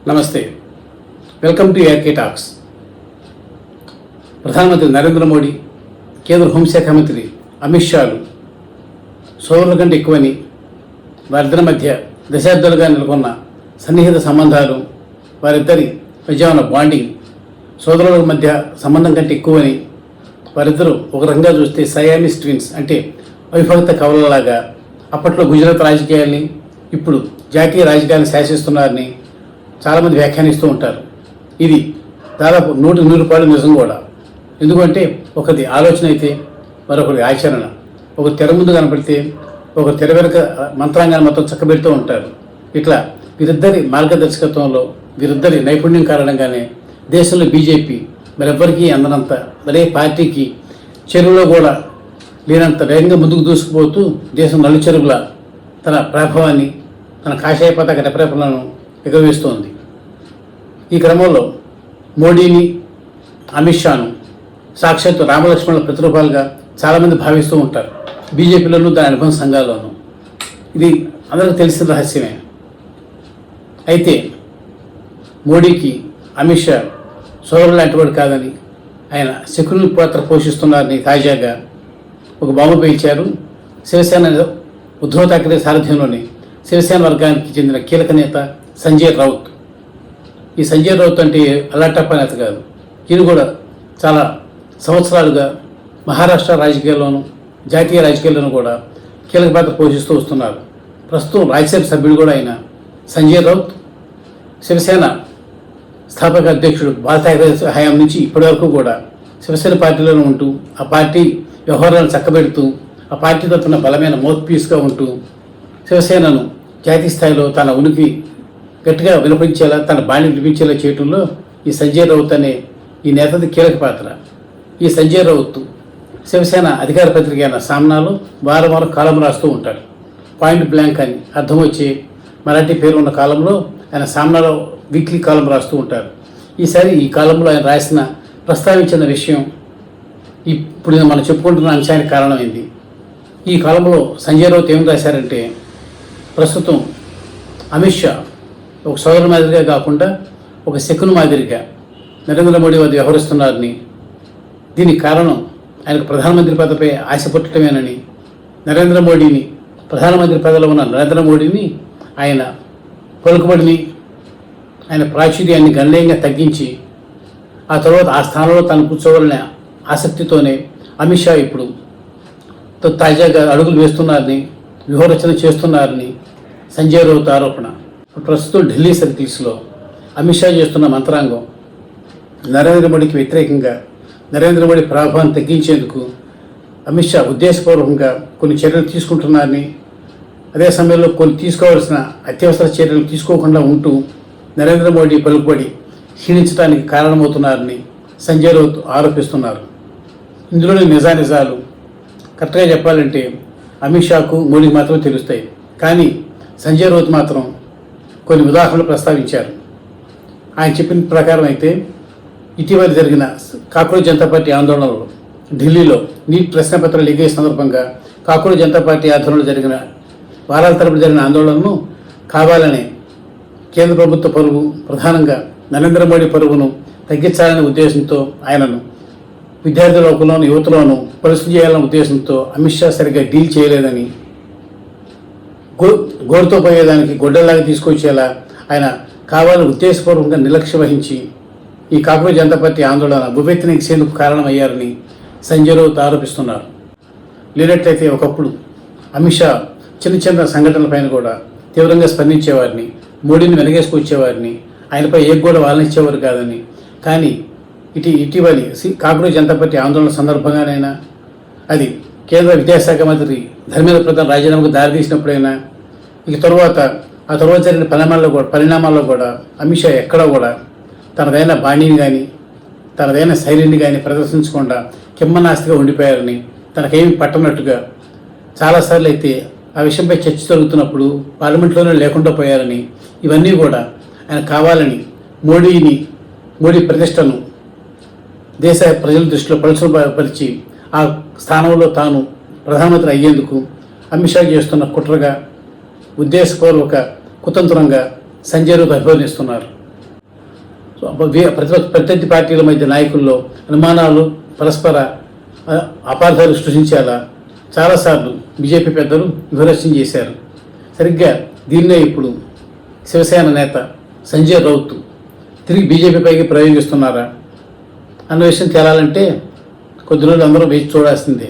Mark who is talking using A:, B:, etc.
A: నమస్తే, welcome to ARK talks. ప్రధానమంత్రి నరేంద్ర మోడీ, కేంద్ర హోంశాఖ మంత్రి అమిత్ షాలు సోదరుల కంటే ఎక్కువని, వారిద్దరి మధ్య దశాబ్దాలుగా నెలకొన్న సన్నిహిత సంబంధాలు, వారిద్దరి మధ్య ఉన్న బాండింగ్ సోదరుల మధ్య సంబంధం కంటే ఎక్కువని, వారిద్దరూ ఒక రకంగా చూస్తే సయామిస్ ట్విన్స్, అంటే అవిభక్త కవలలాగా అప్పట్లో గుజరాత్ రాజకీయాల్ని ఇప్పుడు జాతీయ రాజకీయాలను శాసిస్తున్నారని చాలామంది వ్యాఖ్యానిస్తూ ఉంటారు. ఇది దాదాపు 100% నిజం కూడా. ఎందుకంటే ఒకటి ఆలోచన అయితే మరొకటి ఆచరణ. ఒక తెర ముందు కనపడితే ఒక తెర వెనుక మంత్రాంగాన్ని మొత్తం చక్కబెడుతూ ఉంటారు. ఇట్లా వీరిద్దరి మార్గదర్శకత్వంలో, వీరిద్దరి నైపుణ్యం కారణంగానే దేశంలో బీజేపీ మరెవ్వరికీ అందనంత, మరే పార్టీకి చెరువులో కూడా లేనంత వేగంగా ముందుకు దూసుకుపోతూ దేశం నలుచెరుగుల తన ప్రభావాన్ని, తన కాషాయ పతాక రెపరెపలను ఎగరవేస్తోంది. ఈ క్రమంలో మోడీని, అమిత్ షాను సాక్షాత్తు రామలక్ష్మణుల ప్రతిరూపాలుగా చాలామంది భావిస్తూ ఉంటారు, బీజేపీలోనూ దాని అనుబంధ సంఘాల్లోనూ. ఇది అందరికీ తెలిసిన రహస్యమే. అయితే మోడీకి అమిత్ షా సోదరులు లాంటి వాడు కాదని, ఆయన శకుని పాత్ర పోషిస్తున్నారని తాజాగా ఒక బాంబు పేల్చారు. శివసేన ఉద్ధవ్ ఠాక్రే సారథ్యంలోని శివసేన వర్గానికి చెందిన కీలక నేత సంజయ్ రౌత్. ఈ సంజయ్ రౌత్ అంటే అలాటప్ప నేత కాదు. ఈయన కూడా చాలా సంవత్సరాలుగా మహారాష్ట్ర రాజకీయాల్లోనూ జాతీయ రాజకీయాల్లోనూ కూడా కీలక పాత్ర పోషిస్తూ వస్తున్నారు. ప్రస్తుతం రాజ్యసభ సభ్యుడు కూడా అయిన సంజయ్ రౌత్ శివసేన స్థాపక అధ్యక్షుడు బాల్ ఠాక్రే హయాం నుంచి ఇప్పటివరకు కూడా శివసేన పార్టీలోనే ఉంటూ, ఆ పార్టీ వ్యవహారాలను చక్కబెడుతూ, ఆ పార్టీ తరఫున బలమైన మౌత్ పీస్గా ఉంటూ శివసేనను జాతీయ స్థాయిలో తన ఉనికి గట్టిగా వినిపించేలా, తన బాణి వినిపించేలా చేయడంలో ఈ సంజయ్ రౌత్ అనే ఈ నేతది కీలక పాత్ర. ఈ సంజయ్ రౌత్ శివసేన అధికార పత్రిక అయిన సామ్నాలో వారం వారం కాలం రాస్తూ ఉంటాడు. పాయింట్ బ్లాంక్ అని అర్థం వచ్చే మరాఠీ పేరు ఉన్న కాలంలో ఆయన సామ్నాలో వీక్లీ కాలం రాస్తూ ఉంటారు. ఈసారి ఈ కాలంలో ఆయన ప్రస్తావించిన విషయం ఇప్పుడు మనం చెప్పుకుంటున్న అంశానికి కారణమైంది. ఈ కాలంలో సంజయ్ రౌత్ ఏం రాశారంటే, ప్రస్తుతం అమిత్ షా ఒక సోదరు మాదిరిగా కాకుండా ఒక శకుని మాదిరిగా నరేంద్ర మోడీ వద్ద వ్యవహరిస్తున్నారని, దీనికి కారణం ఆయనకు ప్రధానమంత్రి పదవిపై ఆశ పుట్టడమేనని, నరేంద్ర మోడీని ప్రధానమంత్రి పదవిలో ఉన్న నరేంద్ర మోడీని ఆయన పలుకుబడిని, ఆయన ప్రాచుర్యాన్ని గణనీయంగా తగ్గించి ఆ తర్వాత ఆ స్థానంలో తను కూర్చోవాలనే ఆసక్తితోనే అమిత్ షా ఇప్పుడు తాజాగా అడుగులు వేస్తున్నారని, వ్యూహరచన చేస్తున్నారని సంజయ్ రౌత్ ఆరోపణ. ప్రస్తుతం ఢిల్లీ సర్కిల్స్లో అమిత్ షా చేస్తున్న మంత్రాంగం నరేంద్ర మోడీకి వ్యతిరేకంగా, నరేంద్ర మోడీ ప్రభావాన్ని తగ్గించేందుకు అమిత్ షా ఉద్దేశపూర్వకంగా కొన్ని చర్యలు తీసుకుంటున్నారని, అదే సమయంలో కొన్ని తీసుకోవాల్సిన అత్యవసర చర్యలు తీసుకోకుండా ఉంటూ నరేంద్ర మోడీ పలుకుబడి క్షీణించడానికి కారణమవుతున్నారని సంజయ్ రౌత్ ఆరోపిస్తున్నారు. ఇందులోని నిజానిజాలు కరెక్ట్గా చెప్పాలంటే అమిత్ షాకు, మోడీకి మాత్రమే తెలుస్తాయి. కానీ సంజయ్ రౌత్ మాత్రం కొన్ని ఉదాహరణలు ప్రస్తావించారు. ఆయన చెప్పిన ప్రకారం అయితే ఇటీవల జరిగిన కాక్రోచ్ జనతా పార్టీ ఆందోళనలో ఢిల్లీలో నీట్ ప్రశ్నపత్ర లీకేజ్ సందర్భంగా కాక్రోచ్ జనతా పార్టీ ఆధ్వర్యంలో జరిగిన వారాల తరబడి జరిగిన ఆందోళనను కావాలనే కేంద్ర ప్రభుత్వ పరువు, ప్రధానంగా నరేంద్ర మోడీ పరువును తగ్గించాలనే ఉద్దేశంతో, ఆయనను విద్యార్థుల లోకంలోను యువతలోనూ పరిస్థితి చేయాలనే ఉద్దేశంతో అమిత్ షా సరిగ్గా డీల్ చేయలేదని, గోరుతో పోయేదానికి గొడ్డల్లాగా తీసుకొచ్చేలా ఆయన కావాలని ఉద్దేశపూర్వకంగా నిర్లక్ష్యం వహించి ఈ కాక్రోచ్ జనతా పార్టీ ఆందోళన భూపెత్తనెక్కేందుకు కారణమయ్యారని సంజయ్ రౌత్ ఆరోపిస్తున్నారు. లేనట్లయితే ఒకప్పుడు అమిత్ షా చిన్న చిన్న సంఘటనలపైన కూడా తీవ్రంగా స్పందించేవారిని, మోడీని వెనగేసుకొచ్చేవారిని, ఆయనపై ఏ కూడా వాళ్ళనిచ్చేవారు కాదని. కానీ ఇటీవలి కాక్రోచ్ జనతా పార్టీ ఆందోళన సందర్భంగానైనా, అది కేంద్ర విద్యాశాఖ మంత్రి ధర్మేంద్ర ప్రధాన్ రాజీనామాకు దారితీసినప్పుడైనా, ఆ తర్వాత జరిగిన పరిణామాల్లో కూడా అమిత్ షా ఎక్కడా కూడా తనదైన బాణీని కానీ, తనదైన శైలిని కానీ ప్రదర్శించకుండా కిమ్మనాస్తిగా ఉండిపోయారని, తనకేమి పట్టనట్టుగా చాలాసార్లు అయితే ఆ విషయంపై చర్చ జరుగుతున్నప్పుడు పార్లమెంట్లోనే లేకుండా పోయారని, ఇవన్నీ కూడా ఆయన కావాలని మోడీ ప్రతిష్టను దేశ ప్రజల దృష్టిలో పలుచపరిచి ఆ స్థానంలో తాను ప్రధానమంత్రి అయ్యేందుకు అమిత్ షా చేస్తున్న కుట్రగా, ఉద్దేశపూర్వక కుతంత్రంగా సంజయ్ రౌత్ అభివర్ణిస్తున్నారు. ప్రత్యర్థి పార్టీల మధ్య నాయకుల్లో అనుమానాలు పరస్పర అపార్థాలు సృష్టించేలా చాలాసార్లు బీజేపీ పెద్దలు విమర్శనం చేశారు. సరిగ్గా దీన్నే ఇప్పుడు శివసేన నేత సంజయ్ రౌత్ తిరిగి బీజేపీపైకి ప్రయోగిస్తున్నారా అన్న విషయం తేలాలంటే కొద్ది రోజులు అందరూ వేచి చూడాల్సిందే.